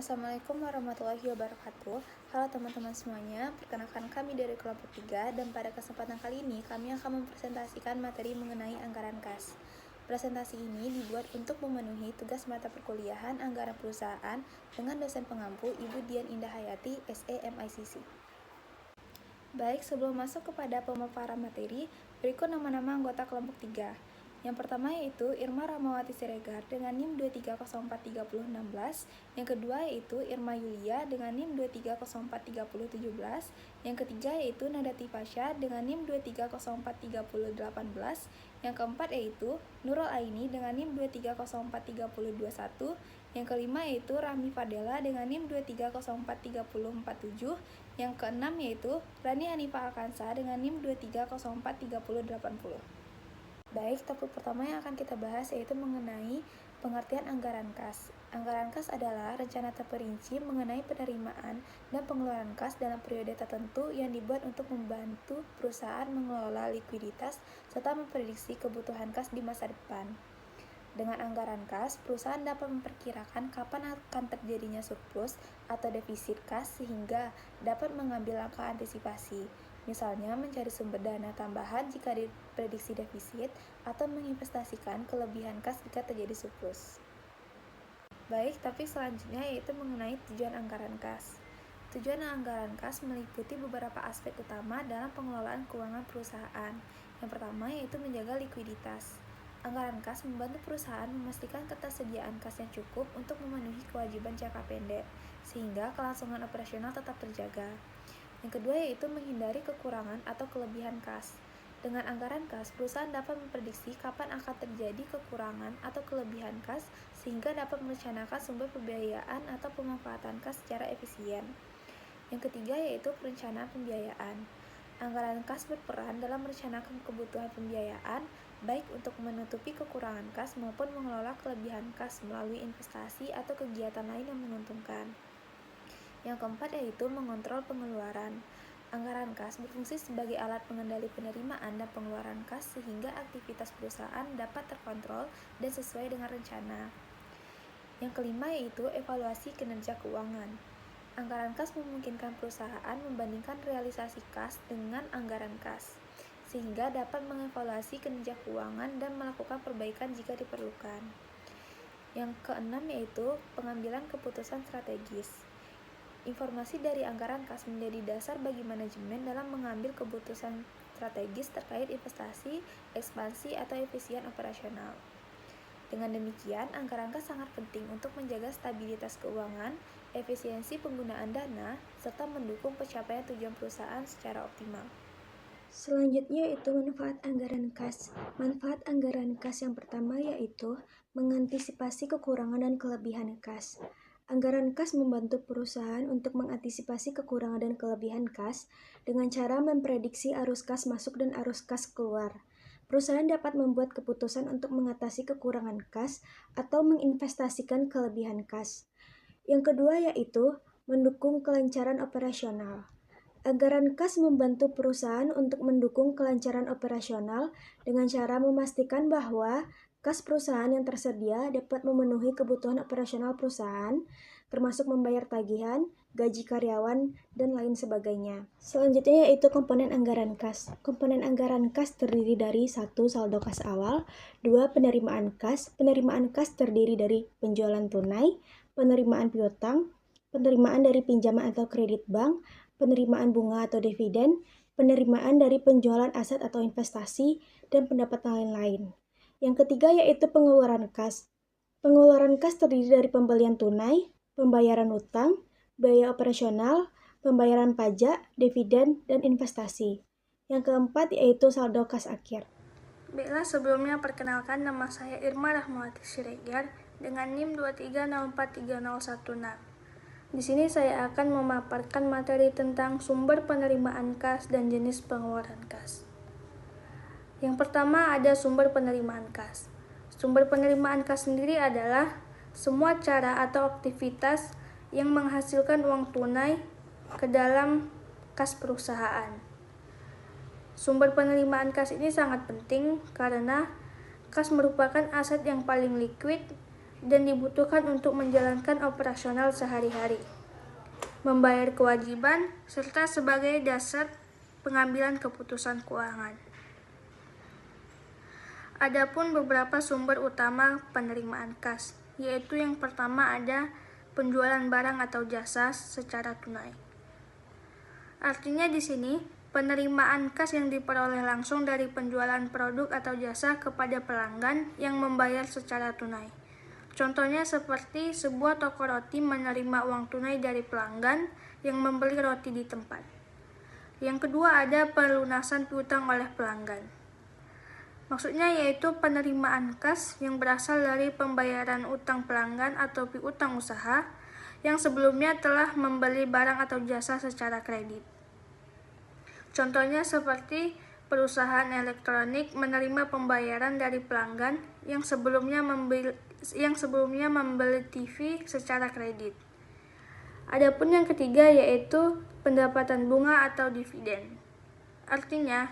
Assalamualaikum warahmatullahi wabarakatuh. Halo teman-teman semuanya, perkenalkan kami dari kelompok 3 dan pada kesempatan kali ini kami akan mempresentasikan materi mengenai anggaran kas. Presentasi ini dibuat untuk memenuhi tugas mata perkuliahan anggaran perusahaan dengan dosen pengampu Ibu Dian Indah Hayati, SE MICC. Baik, sebelum masuk kepada pemaparan materi, berikut nama-nama anggota kelompok 3. Yang pertama yaitu Irma Ramawati Siregar dengan NIM 2304316. Yang kedua yaitu Irma Yulia dengan NIM 2304017. Yang ketiga yaitu Nadati Fasya dengan NIM 2304018. Yang keempat yaitu Nurul Aini dengan NIM 2304021. Yang kelima yaitu Rahmi Fadela dengan NIM 2304047. Yang keenam yaitu Rani Hanifa Alkansa dengan NIM 2304080. Baik, topik pertama yang akan kita bahas yaitu mengenai pengertian anggaran kas. Anggaran kas adalah rencana terperinci mengenai penerimaan dan pengeluaran kas dalam periode tertentu yang dibuat untuk membantu perusahaan mengelola likuiditas serta memprediksi kebutuhan kas di masa depan. Dengan anggaran kas, perusahaan dapat memperkirakan kapan akan terjadinya surplus atau defisit kas sehingga dapat mengambil langkah antisipasi. Misalnya mencari sumber dana tambahan jika diprediksi defisit atau menginvestasikan kelebihan kas jika terjadi surplus. Baik, topik selanjutnya yaitu mengenai tujuan anggaran kas. Tujuan anggaran kas meliputi beberapa aspek utama dalam pengelolaan keuangan perusahaan. Yang pertama yaitu menjaga likuiditas. Anggaran kas membantu perusahaan memastikan ketersediaan kas yang cukup untuk memenuhi kewajiban jangka pendek, sehingga kelangsungan operasional tetap terjaga. Yang kedua yaitu menghindari kekurangan atau kelebihan kas. Dengan anggaran kas, perusahaan dapat memprediksi kapan akan terjadi kekurangan atau kelebihan kas sehingga dapat merencanakan sumber pembiayaan atau pemanfaatan kas secara efisien. Yang ketiga yaitu perencanaan pembiayaan. Anggaran kas berperan dalam merencanakan kebutuhan pembiayaan baik untuk menutupi kekurangan kas maupun mengelola kelebihan kas melalui investasi atau kegiatan lain yang menguntungkan. Yang keempat yaitu mengontrol pengeluaran. Anggaran kas berfungsi sebagai alat pengendali penerimaan dan pengeluaran kas sehingga aktivitas perusahaan dapat terkontrol dan sesuai dengan rencana. Yang kelima yaitu evaluasi kinerja keuangan. Anggaran kas memungkinkan perusahaan membandingkan realisasi kas dengan anggaran kas, sehingga dapat mengevaluasi kinerja keuangan dan melakukan perbaikan jika diperlukan. Yang keenam yaitu pengambilan keputusan strategis. Informasi dari anggaran kas menjadi dasar bagi manajemen dalam mengambil keputusan strategis terkait investasi, ekspansi, atau efisien operasional. Dengan demikian, anggaran kas sangat penting untuk menjaga stabilitas keuangan, efisiensi penggunaan dana, serta mendukung pencapaian tujuan perusahaan secara optimal. Selanjutnya yaitu manfaat anggaran kas. Manfaat anggaran kas yang pertama yaitu mengantisipasi kekurangan dan kelebihan kas. Anggaran kas membantu perusahaan untuk mengantisipasi kekurangan dan kelebihan kas dengan cara memprediksi arus kas masuk dan arus kas keluar. Perusahaan dapat membuat keputusan untuk mengatasi kekurangan kas atau menginvestasikan kelebihan kas. Yang kedua yaitu mendukung kelancaran operasional. Anggaran kas membantu perusahaan untuk mendukung kelancaran operasional dengan cara memastikan bahwa kas perusahaan yang tersedia dapat memenuhi kebutuhan operasional perusahaan, termasuk membayar tagihan, gaji karyawan, dan lain sebagainya. Selanjutnya yaitu komponen anggaran kas. Komponen anggaran kas terdiri dari 1. Saldo kas awal, 2. Penerimaan kas. Penerimaan kas terdiri dari penjualan tunai, penerimaan piutang, penerimaan dari pinjaman atau kredit bank, penerimaan bunga atau dividen, penerimaan dari penjualan aset atau investasi, dan pendapatan lain-lain. Yang ketiga yaitu pengeluaran kas. Pengeluaran kas terdiri dari pembelian tunai, pembayaran utang, biaya operasional, pembayaran pajak, dividen, dan investasi. Yang keempat yaitu saldo kas akhir. Baiklah, sebelumnya perkenalkan, nama saya Irma Rahmawati Siregar dengan NIM 2304316. Di sini saya akan memaparkan materi tentang sumber penerimaan kas dan jenis pengeluaran kas. Yang pertama ada sumber penerimaan kas. Sumber penerimaan kas sendiri adalah semua cara atau aktivitas yang menghasilkan uang tunai ke dalam kas perusahaan. Sumber penerimaan kas ini sangat penting karena kas merupakan aset yang paling liquid dan dibutuhkan untuk menjalankan operasional sehari-hari, membayar kewajiban, serta sebagai dasar pengambilan keputusan keuangan. Adapun beberapa sumber utama penerimaan kas, yaitu yang pertama ada penjualan barang atau jasa secara tunai. Artinya di sini, penerimaan kas yang diperoleh langsung dari penjualan produk atau jasa kepada pelanggan yang membayar secara tunai. Contohnya seperti sebuah toko roti menerima uang tunai dari pelanggan yang membeli roti di tempat. Yang kedua ada pelunasan piutang oleh pelanggan. Maksudnya yaitu penerimaan kas yang berasal dari pembayaran utang pelanggan atau piutang usaha yang sebelumnya telah membeli barang atau jasa secara kredit. Contohnya seperti perusahaan elektronik menerima pembayaran dari pelanggan yang sebelumnya membeli TV secara kredit. Adapun yang ketiga yaitu pendapatan bunga atau dividen. Artinya,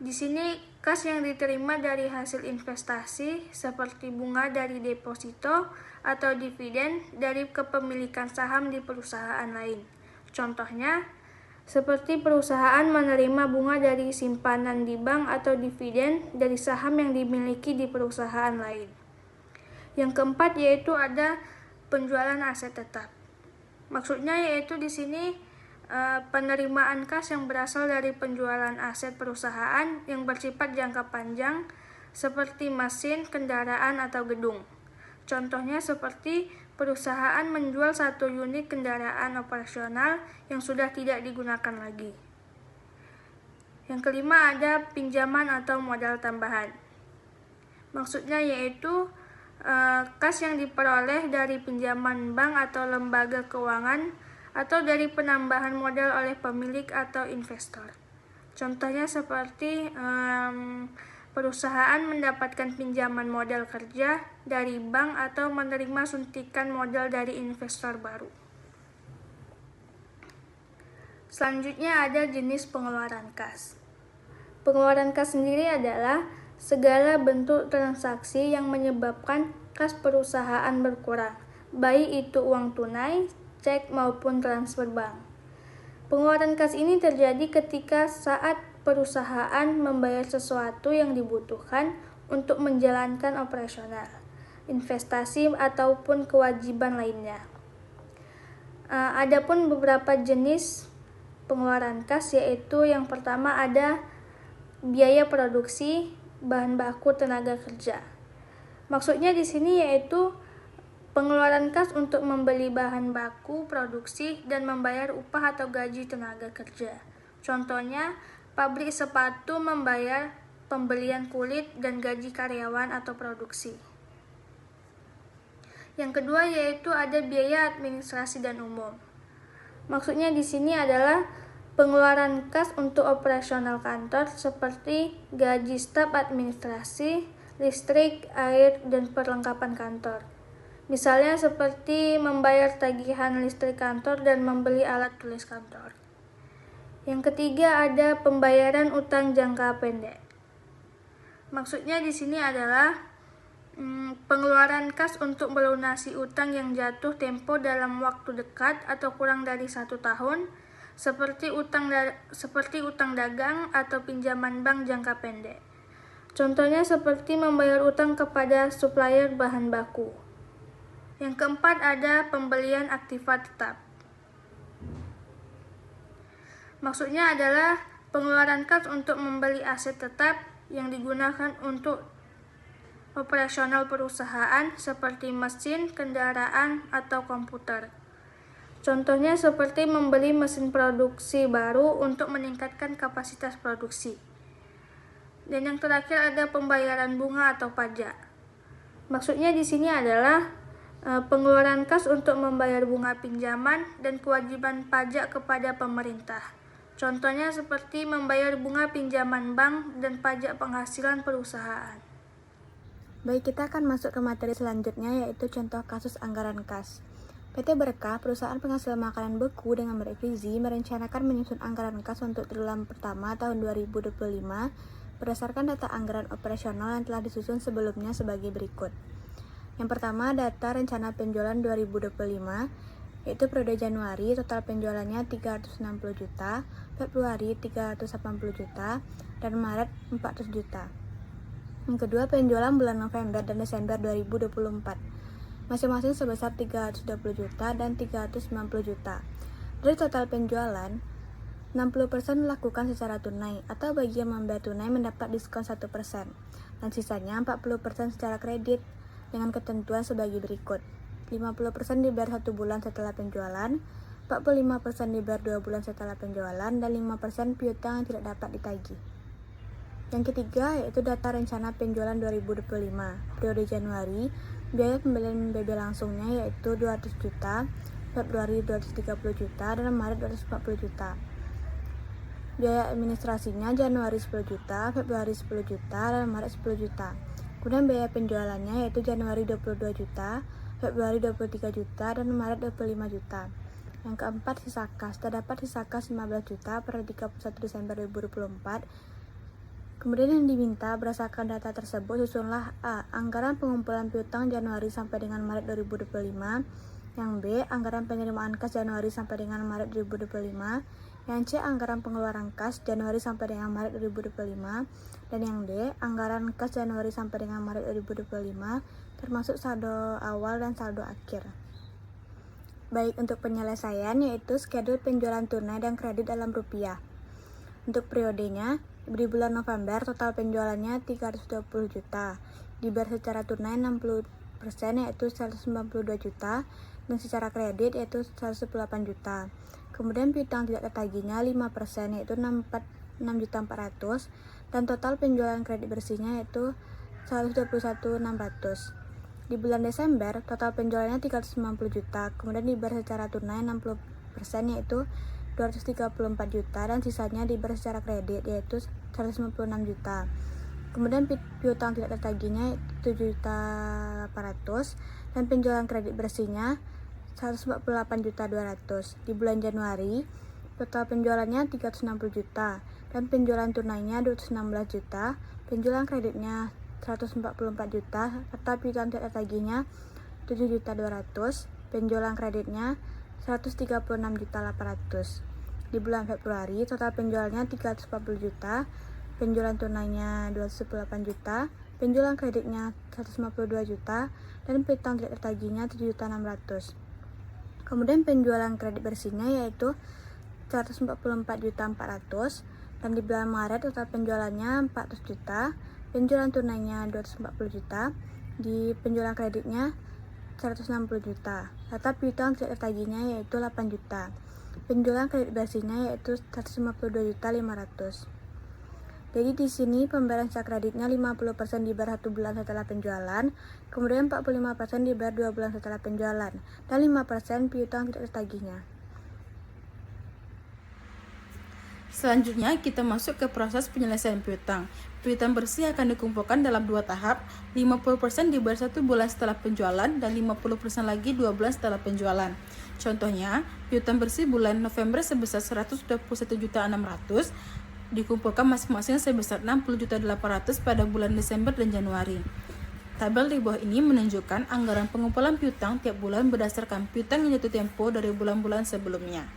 di sini kas yang diterima dari hasil investasi seperti bunga dari deposito atau dividen dari kepemilikan saham di perusahaan lain. Contohnya, seperti perusahaan menerima bunga dari simpanan di bank atau dividen dari saham yang dimiliki di perusahaan lain. Yang keempat yaitu ada penjualan aset tetap. Maksudnya yaitu di sini penerimaan kas yang berasal dari penjualan aset perusahaan yang bersifat jangka panjang seperti mesin, kendaraan, atau gedung. Contohnya seperti perusahaan menjual 1 unit kendaraan operasional yang sudah tidak digunakan lagi. Yang kelima ada pinjaman atau modal tambahan. Maksudnya yaitu kas yang diperoleh dari pinjaman bank atau lembaga keuangan atau dari penambahan modal oleh pemilik atau investor. Contohnya seperti perusahaan mendapatkan pinjaman modal kerja dari bank atau menerima suntikan modal dari investor baru. Selanjutnya ada jenis pengeluaran kas. Pengeluaran kas sendiri adalah segala bentuk transaksi yang menyebabkan kas perusahaan berkurang, baik itu uang tunai, cek maupun transfer bank. Pengeluaran kas ini terjadi ketika saat perusahaan membayar sesuatu yang dibutuhkan untuk menjalankan operasional, investasi ataupun kewajiban lainnya. Adapun beberapa jenis pengeluaran kas yaitu yang pertama ada biaya produksi, bahan baku, tenaga kerja. Maksudnya di sini yaitu pengeluaran kas untuk membeli bahan baku produksi dan membayar upah atau gaji tenaga kerja. Contohnya, pabrik sepatu membayar pembelian kulit dan gaji karyawan atau produksi. Yang kedua yaitu ada biaya administrasi dan umum. Maksudnya di sini adalah pengeluaran kas untuk operasional kantor seperti gaji staf administrasi, listrik, air, dan perlengkapan kantor. Misalnya seperti membayar tagihan listrik kantor dan membeli alat tulis kantor. Yang ketiga ada pembayaran utang jangka pendek. Maksudnya di sini adalah pengeluaran kas untuk melunasi utang yang jatuh tempo dalam waktu dekat atau kurang dari 1 tahun, seperti utang dagang atau pinjaman bank jangka pendek. Contohnya seperti membayar utang kepada supplier bahan baku. Yang keempat ada pembelian aktiva tetap. Maksudnya adalah pengeluaran kas untuk membeli aset tetap yang digunakan untuk operasional perusahaan seperti mesin, kendaraan, atau komputer. Contohnya seperti membeli mesin produksi baru untuk meningkatkan kapasitas produksi. Dan yang terakhir ada pembayaran bunga atau pajak. Maksudnya di sini adalah pengeluaran kas untuk membayar bunga pinjaman dan kewajiban pajak kepada pemerintah. Contohnya seperti membayar bunga pinjaman bank dan pajak penghasilan perusahaan. Baik, kita akan masuk ke materi selanjutnya yaitu contoh kasus anggaran kas. PT Berkah, perusahaan penghasil makanan beku dengan berefisi, merencanakan menyusun anggaran kas untuk triwulan pertama tahun 2025 berdasarkan data anggaran operasional yang telah disusun sebelumnya sebagai berikut. Yang pertama, data rencana penjualan 2025, yaitu periode Januari total penjualannya 360 juta, Februari 380 juta, dan Maret 400 juta. Yang kedua, penjualan bulan November dan Desember 2024, masing-masing sebesar 320 juta dan 390 juta. Dari total penjualan, 60% dilakukan secara tunai, atau bagi yang membayar tunai mendapat diskon 1%, dan sisanya 40% secara kredit, dengan ketentuan sebagai berikut. 50% dibayar 1 bulan setelah penjualan, 45% dibayar 2 bulan setelah penjualan, dan 5% piutang yang tidak dapat ditagih. Yang ketiga, yaitu data rencana penjualan 2025. Periode Januari, biaya pembelian BB langsungnya yaitu 200 juta, Februari 230 juta, dan Maret 240 juta. Biaya administrasinya Januari 10 juta, Februari 10 juta, dan Maret 10 juta. Kemudian biaya penjualannya yaitu Januari 22 juta, Februari 23 juta, dan Maret 25 juta. Yang keempat, sisa kas. Terdapat sisa kas 15 juta per 31 Desember 2024. Kemudian yang diminta berdasarkan data tersebut susunlah A. Anggaran pengumpulan piutang Januari sampai dengan Maret 2025. Yang B. Anggaran penerimaan kas Januari sampai dengan Maret 2025. Yang C. Anggaran pengeluaran kas Januari sampai dengan Maret 2025. Dan yang D. Anggaran kas Januari sampai dengan Maret 2025, termasuk saldo awal dan saldo akhir. Baik, untuk penyelesaian yaitu schedule penjualan tunai dan kredit dalam rupiah. Untuk periodenya, di bulan November total penjualannya 320 juta, dibayar secara tunai 60% yaitu 192 juta, dan secara kredit yaitu 118 juta. Kemudian piutang tidak tertagihnya 5% yaitu 6.400.000, dan total penjualan kredit bersihnya yaitu 121.600. Di bulan Desember total penjualannya 390 juta, kemudian dibayar secara tunai 60% yaitu 234 juta, dan sisanya dibayar secara kredit yaitu 156 juta. Kemudian piutang tidak tertagihnya 7.800.000, dan penjualan kredit bersihnya 148.200.000. Di bulan Januari total penjualannya 360 juta, dan penjualan tunainya 216 juta, penjualan kreditnya 144 juta, serta piutang tidak tertagihnya 7.200.000, penjualan kreditnya 136.800.000. Di bulan Februari total penjualannya 340 juta, penjualan tunainya 218 juta, penjualan kreditnya 152 juta, dan piutang tidak tertagihnya 7.600.000. Kemudian penjualan kredit bersihnya yaitu 144.400.000, dan di bulan Maret total penjualannya 400 juta, penjualan tunainya 240 juta, di penjualan kreditnya 160 juta, serta piutang tidak tertagihnya yaitu 8 juta. Penjualan kredit bersihnya yaitu 152.500.000. Jadi di sini pembayaran secara kreditnya 50% dibayar 1 bulan setelah penjualan, kemudian 45% dibayar 2 bulan setelah penjualan, dan 5% piutang tidak tertagihnya. Selanjutnya kita masuk ke proses penyelesaian piutang. Piutang bersih akan dikumpulkan dalam 2 tahap, 50% dibayar 1 bulan setelah penjualan dan 50% lagi 2 bulan setelah penjualan. Contohnya, piutang bersih bulan November sebesar 121.600.000 dikumpulkan masing-masing sebesar 60.800.000 pada bulan Desember dan Januari. Tabel di bawah ini menunjukkan anggaran pengumpulan piutang tiap bulan berdasarkan piutang yang jatuh tempo dari bulan-bulan sebelumnya.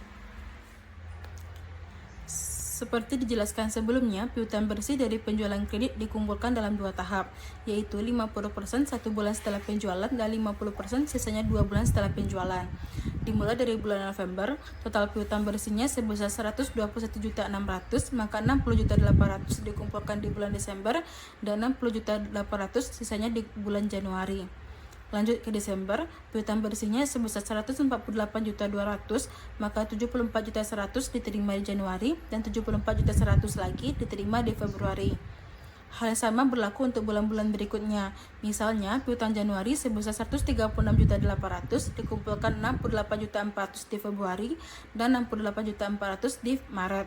Seperti dijelaskan sebelumnya, piutang bersih dari penjualan kredit dikumpulkan dalam 2 tahap, yaitu 50% 1 bulan setelah penjualan dan 50% sisanya 2 bulan setelah penjualan. Dimulai dari bulan November, total piutang bersihnya sebesar 121.600.000, maka 60.800.000 dikumpulkan di bulan Desember dan 60.800.000 sisanya di bulan Januari. Lanjut ke Desember, piutang bersihnya sebesar 148.200.000, maka 74.100.000 diterima di Januari dan 74.100.000 lagi diterima di Februari. Hal yang sama berlaku untuk bulan-bulan berikutnya. Misalnya, piutang Januari sebesar 136.800.000 dikumpulkan 68.400.000 di Februari dan 68.400.000 di Maret.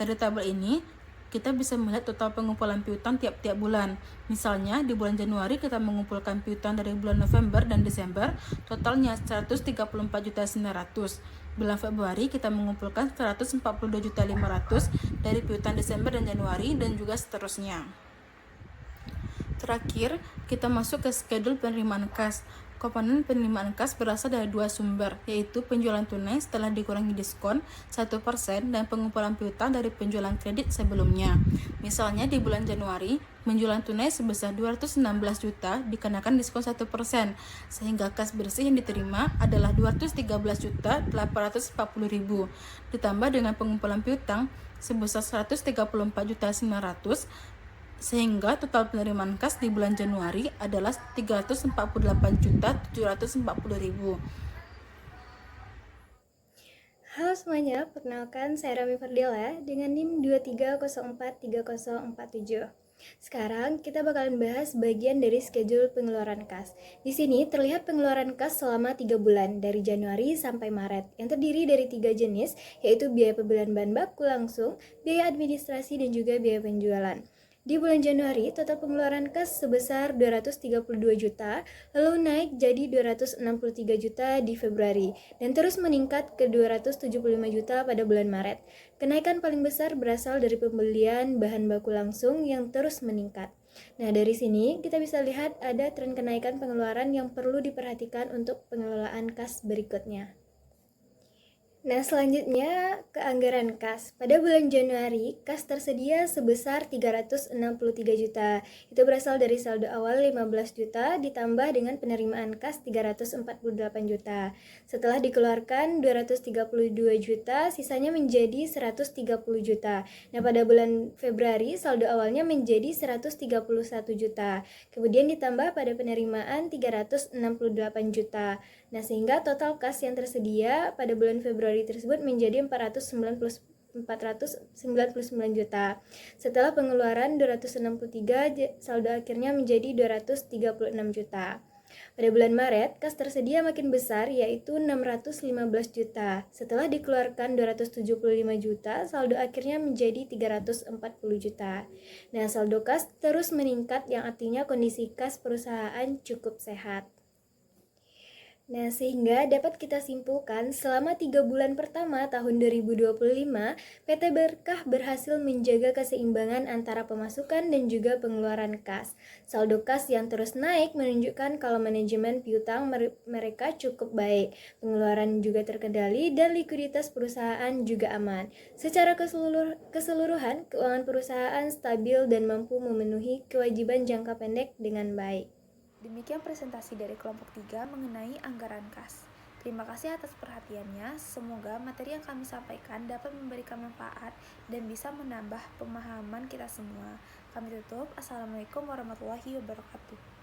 Dari tabel ini, kita bisa melihat total pengumpulan piutang tiap-tiap bulan. Misalnya, di bulan Januari kita mengumpulkan piutang dari bulan November dan Desember, totalnya 134.900.000. Bulan Februari kita mengumpulkan 142.500.000 dari piutang Desember dan Januari, dan juga seterusnya. Terakhir, kita masuk ke schedule penerimaan kas. Komponen penerimaan kas berasal dari dua sumber, yaitu penjualan tunai setelah dikurangi diskon 1% dan pengumpulan piutang dari penjualan kredit sebelumnya. Misalnya di bulan Januari, penjualan tunai sebesar 216 juta dikenakan diskon 1%, sehingga kas bersih yang diterima adalah 213.840.000, ditambah dengan pengumpulan piutang sebesar 134.900.000, sehingga total penerimaan kas di bulan Januari adalah 348.740.000. Halo semuanya, perkenalkan saya Rami Fardela dengan NIM 23043047. Sekarang kita bakalan bahas bagian dari schedule pengeluaran kas. Di sini terlihat pengeluaran kas selama 3 bulan dari Januari sampai Maret yang terdiri dari 3 jenis, yaitu biaya pembelian bahan baku langsung, biaya administrasi dan juga biaya penjualan. Di bulan Januari, total pengeluaran kas sebesar 232 juta, lalu naik jadi 263 juta di Februari, dan terus meningkat ke 275 juta pada bulan Maret. Kenaikan paling besar berasal dari pembelian bahan baku langsung yang terus meningkat. Nah, dari sini kita bisa lihat ada tren kenaikan pengeluaran yang perlu diperhatikan untuk pengelolaan kas berikutnya. Nah, selanjutnya ke anggaran kas. Pada bulan Januari, kas tersedia sebesar 363 juta. Itu berasal dari saldo awal 15 juta ditambah dengan penerimaan kas 348 juta. Setelah dikeluarkan 232 juta, sisanya menjadi 130 juta. Nah, pada bulan Februari, saldo awalnya menjadi 131 juta. Kemudian ditambah pada penerimaan 368 juta. Nah, sehingga total kas yang tersedia pada bulan Februari tersebut menjadi 499 juta. Setelah pengeluaran 263, saldo akhirnya menjadi 236 juta. Pada bulan Maret, kas tersedia makin besar yaitu 615 juta. Setelah dikeluarkan 275 juta, saldo akhirnya menjadi 340 juta. Nah, saldo kas terus meningkat yang artinya kondisi kas perusahaan cukup sehat. Nah, sehingga dapat kita simpulkan selama 3 bulan pertama tahun 2025, PT Berkah berhasil menjaga keseimbangan antara pemasukan dan juga pengeluaran kas. Saldo kas yang terus naik menunjukkan kalau manajemen piutang mereka cukup baik, pengeluaran juga terkendali, dan likuiditas perusahaan juga aman. Secara keseluruhan, keuangan perusahaan stabil dan mampu memenuhi kewajiban jangka pendek dengan baik. Demikian presentasi dari kelompok 3 mengenai anggaran kas. Terima kasih atas perhatiannya. Semoga materi yang kami sampaikan dapat memberikan manfaat dan bisa menambah pemahaman kita semua. Kami tutup. Assalamualaikum warahmatullahi wabarakatuh.